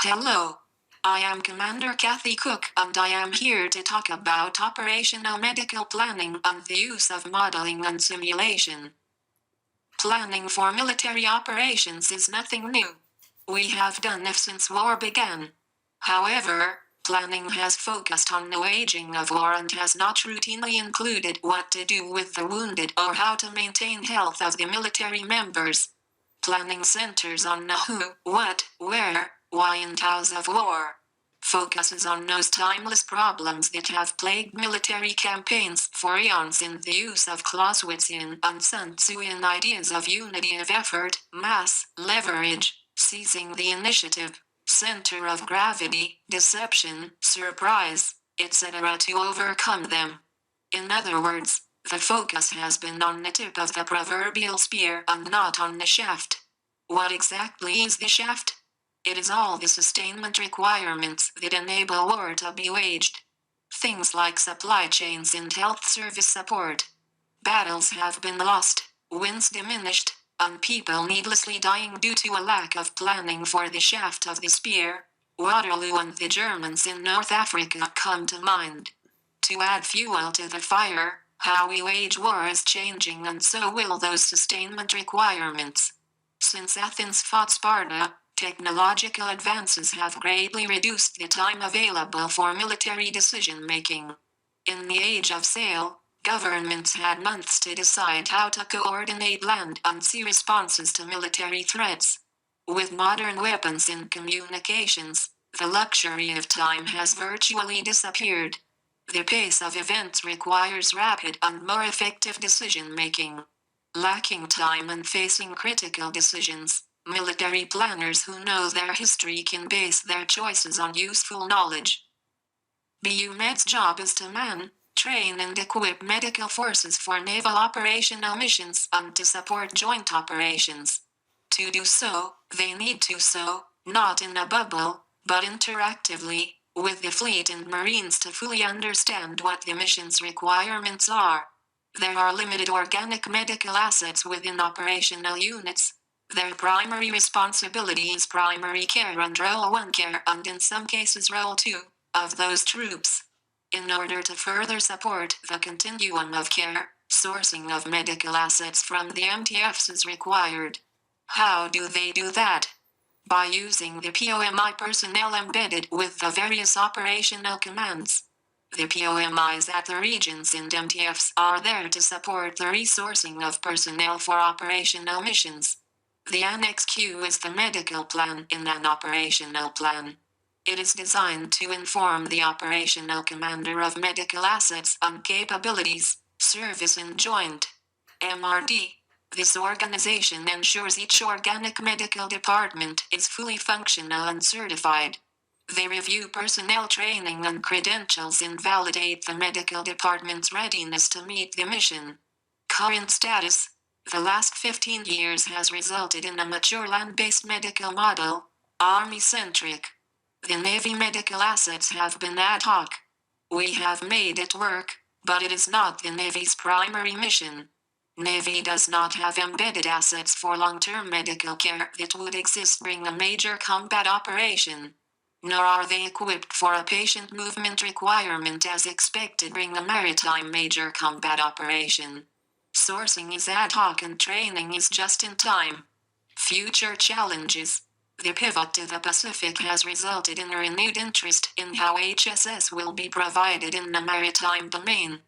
Hello. I am Commander Kathy Cook and I am here to talk about operational medical planning and the use of modeling and simulation. Planning for military operations is nothing new. We have done it since war began. However, planning has focused on the waging of war and has not routinely included what to do with the wounded or how to maintain health of the military members. Planning centers on the who, what, where, why and hows of war. Focuses on those timeless problems that have plagued military campaigns for eons in the use of Clausewitzian and Sun Tzuian ideas of unity of effort, mass, leverage, seizing the initiative, center of gravity, deception, surprise, etc. to overcome them. In other words, the focus has been on the tip of the proverbial spear and not on the shaft. What exactly is the shaft? It is all the sustainment requirements that enable war to be waged. Things like supply chains and health service support. Battles have been lost, wins diminished, and people needlessly dying due to a lack of planning for the shaft of the spear. Waterloo and the Germans in North Africa come to mind. To add fuel to the fire, how we wage war is changing and so will those sustainment requirements. Since Athens fought Sparta, technological advances have greatly reduced the time available for military decision-making. In the age of sail, governments had months to decide how to coordinate land and sea responses to military threats. With modern weapons and communications, the luxury of time has virtually disappeared. The pace of events requires rapid and more effective decision-making. Lacking time and facing critical decisions, military planners who know their history can base their choices on useful knowledge. BUMED's job is to man, train and equip medical forces for naval operational missions and to support joint operations. To do so, they need to so, not in a bubble, but interactively, with the fleet and marines to fully understand what the mission's requirements are. There are limited organic medical assets within operational units. Their primary responsibility is primary care and Role 1 care and in some cases Role 2, of those troops. In order to further support the continuum of care, sourcing of medical assets from the MTFs is required. How do they do that? By using the POMI personnel embedded with the various operational commands. The POMIs at the regions and MTFs are there to support the resourcing of personnel for operational missions. The Annex Q is the medical plan in an operational plan. It is designed to inform the operational commander of medical assets and capabilities, service and joint. MRD. This organization ensures each organic medical department is fully functional and certified. They review personnel training and credentials and validate the medical department's readiness to meet the mission. Current status. The last 15 years has resulted in a mature land-based medical model, Army-centric. The Navy medical assets have been ad hoc. We have made it work, but it is not the Navy's primary mission. Navy does not have embedded assets for long-term medical care that would exist during a major combat operation. Nor are they equipped for a patient movement requirement as expected during a maritime major combat operation. Sourcing is ad hoc and training is just in time. Future challenges. The pivot to the Pacific has resulted in a renewed interest in how HSS will be provided in the maritime domain.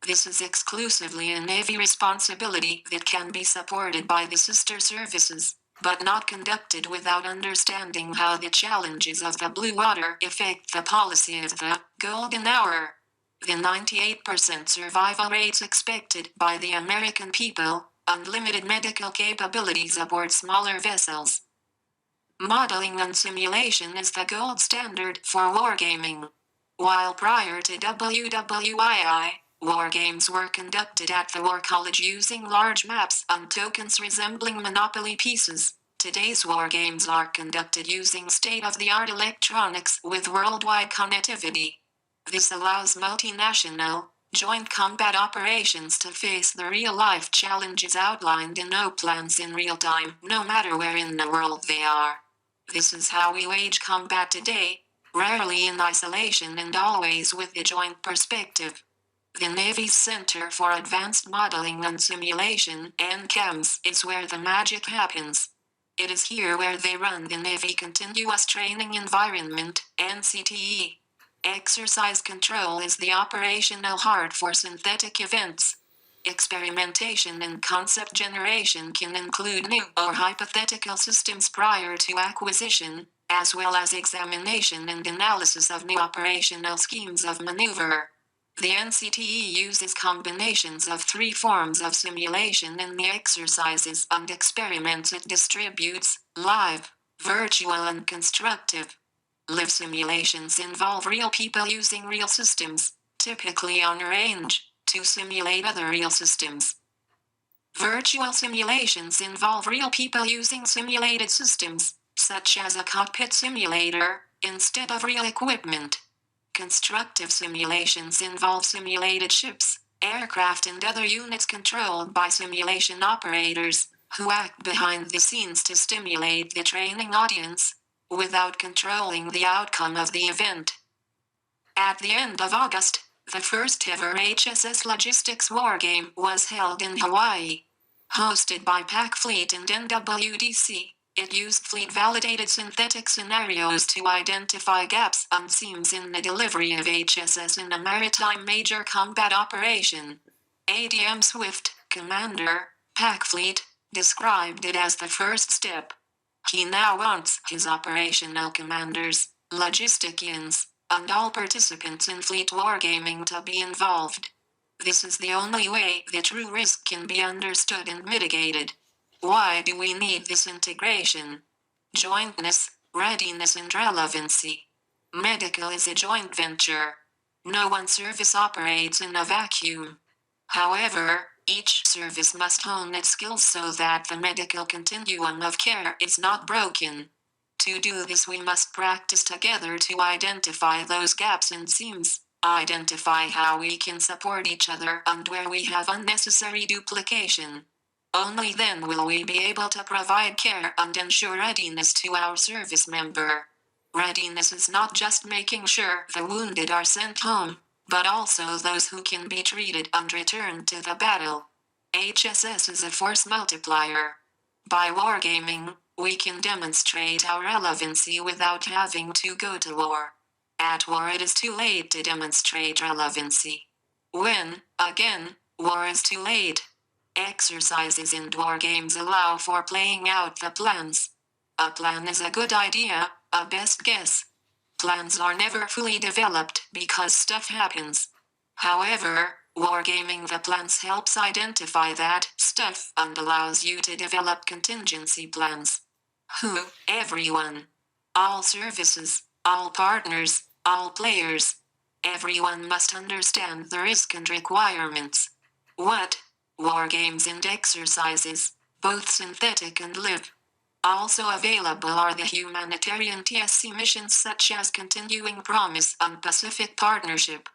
This is exclusively a Navy responsibility that can be supported by the sister services, but not conducted without understanding how the challenges of the blue water affect the policy of the golden hour. The 98% survival rates expected by the American people, and limited medical capabilities aboard smaller vessels. Modeling and simulation is the gold standard for wargaming. While prior to WWII, wargames were conducted at the War College using large maps and tokens resembling Monopoly pieces, today's wargames are conducted using state-of-the-art electronics with worldwide connectivity. This allows multinational, joint combat operations to face the real-life challenges outlined in O plans in real time, no matter where in the world they are. This is how we wage combat today, rarely in isolation and always with a joint perspective. The Navy's Center for Advanced Modeling and Simulation, NCAMS, is where the magic happens. It is here where they run the Navy Continuous Training Environment, NCTE. Exercise control is the operational heart for synthetic events. Experimentation and concept generation can include new or hypothetical systems prior to acquisition, as well as examination and analysis of new operational schemes of maneuver. The NCTE uses combinations of three forms of simulation in the exercises and experiments it distributes: live, virtual, and constructive. Live simulations involve real people using real systems, typically on range, to simulate other real systems. Virtual simulations involve real people using simulated systems, such as a cockpit simulator, instead of real equipment. Constructive simulations involve simulated ships, aircraft, and other units controlled by simulation operators, who act behind the scenes to stimulate the training audience, without controlling the outcome of the event. At the end of August, the first ever HSS Logistics Wargame was held in Hawaii. Hosted by PAC Fleet and NWDC, it used fleet-validated synthetic scenarios to identify gaps and seams in the delivery of HSS in a maritime major combat operation. ADM Swift, commander, PAC Fleet, described it as the first step. He now wants his operational commanders, logisticians, and all participants in fleet wargaming to be involved. This is the only way the true risk can be understood and mitigated. Why do we need this integration? Jointness, readiness, and relevancy. Medical is a joint venture. No one service operates in a vacuum. However, each service must hone its skills so that the medical continuum of care is not broken. To do this, we must practice together to identify those gaps and seams, identify how we can support each other and where we have unnecessary duplication. Only then will we be able to provide care and ensure readiness to our service member. Readiness is not just making sure the wounded are sent home, but also those who can be treated and returned to the battle. HSS is a force multiplier. By wargaming, we can demonstrate our relevancy without having to go to war. At war, it is too late to demonstrate relevancy. When, again, war is too late. Exercises in war games allow for playing out the plans. A plan is a good idea, a best guess. Plans are never fully developed because stuff happens. However, wargaming the plans helps identify that stuff and allows you to develop contingency plans. Who? Everyone. All services, all partners, all players. Everyone must understand the risk and requirements. What? Wargames and exercises, both synthetic and live. Also available are the humanitarian TSC missions such as Continuing Promise and Pacific Partnership.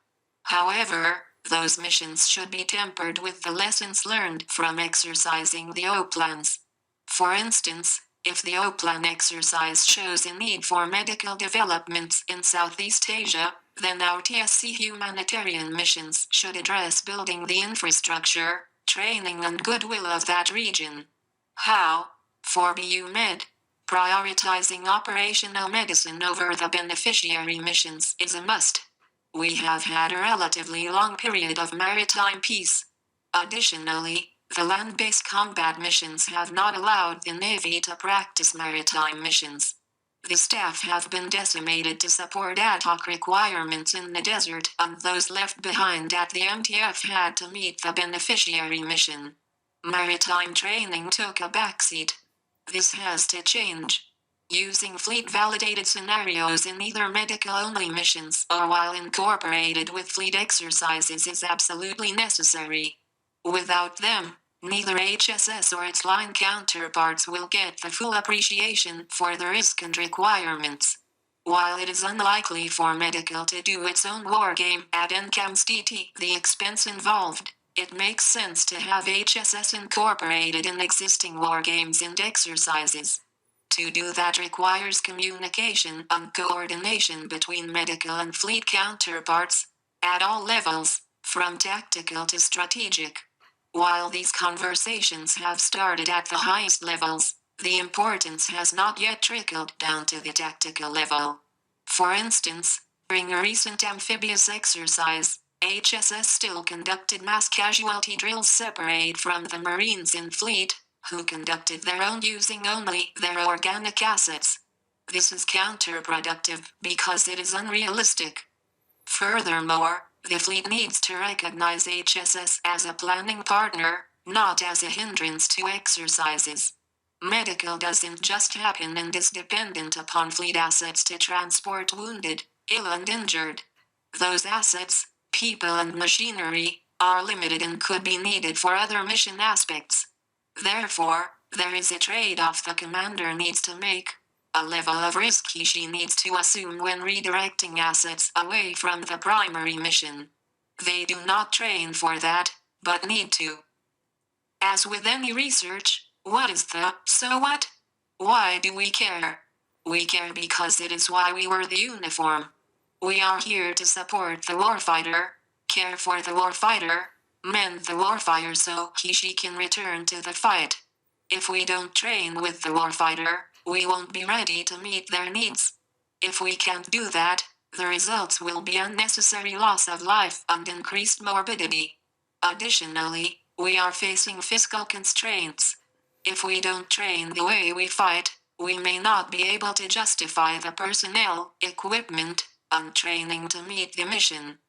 However, those missions should be tempered with the lessons learned from exercising the O-plans. For instance, if the O-plan exercise shows a need for medical developments in Southeast Asia, then our TSC humanitarian missions should address building the infrastructure, training, and goodwill of that region. How? For BU-Med, prioritizing operational medicine over the beneficiary missions is a must. We have had a relatively long period of maritime peace. Additionally, the land-based combat missions have not allowed the Navy to practice maritime missions. The staff have been decimated to support ad hoc requirements in the desert, and those left behind at the MTF had to meet the beneficiary mission. Maritime training took a backseat. This has to change. Using fleet-validated scenarios in either medical-only missions or while incorporated with fleet exercises is absolutely necessary. Without them, neither HSS or its line counterparts will get the full appreciation for the risk and requirements. While it is unlikely for medical to do its own wargame at NCAMS DT, the expense involved, it makes sense to have HSS incorporated in existing wargames and exercises. To do that requires communication and coordination between medical and fleet counterparts, at all levels, from tactical to strategic. While these conversations have started at the highest levels, the importance has not yet trickled down to the tactical level. For instance, during a recent amphibious exercise, HSS still conducted mass casualty drills separate from the Marines in fleet, who conducted their own using only their organic assets. This is counterproductive because it is unrealistic. Furthermore, the fleet needs to recognize HSS as a planning partner, not as a hindrance to exercises. Medical doesn't just happen and is dependent upon fleet assets to transport wounded, ill and injured. Those assets, people and machinery, are limited and could be needed for other mission aspects. Therefore, there is a trade-off the commander needs to make, a level of risk she needs to assume when redirecting assets away from the primary mission. They do not train for that, but need to. As with any research, what is the so what? Why do we care? We care because it is why we wear the uniform. We are here to support the warfighter, care for the warfighter, mend the warfighter so she can return to the fight. If we don't train with the warfighter, we won't be ready to meet their needs. If we can't do that, the results will be unnecessary loss of life and increased morbidity. Additionally, we are facing fiscal constraints. If we don't train the way we fight, we may not be able to justify the personnel, equipment, and training to meet the mission.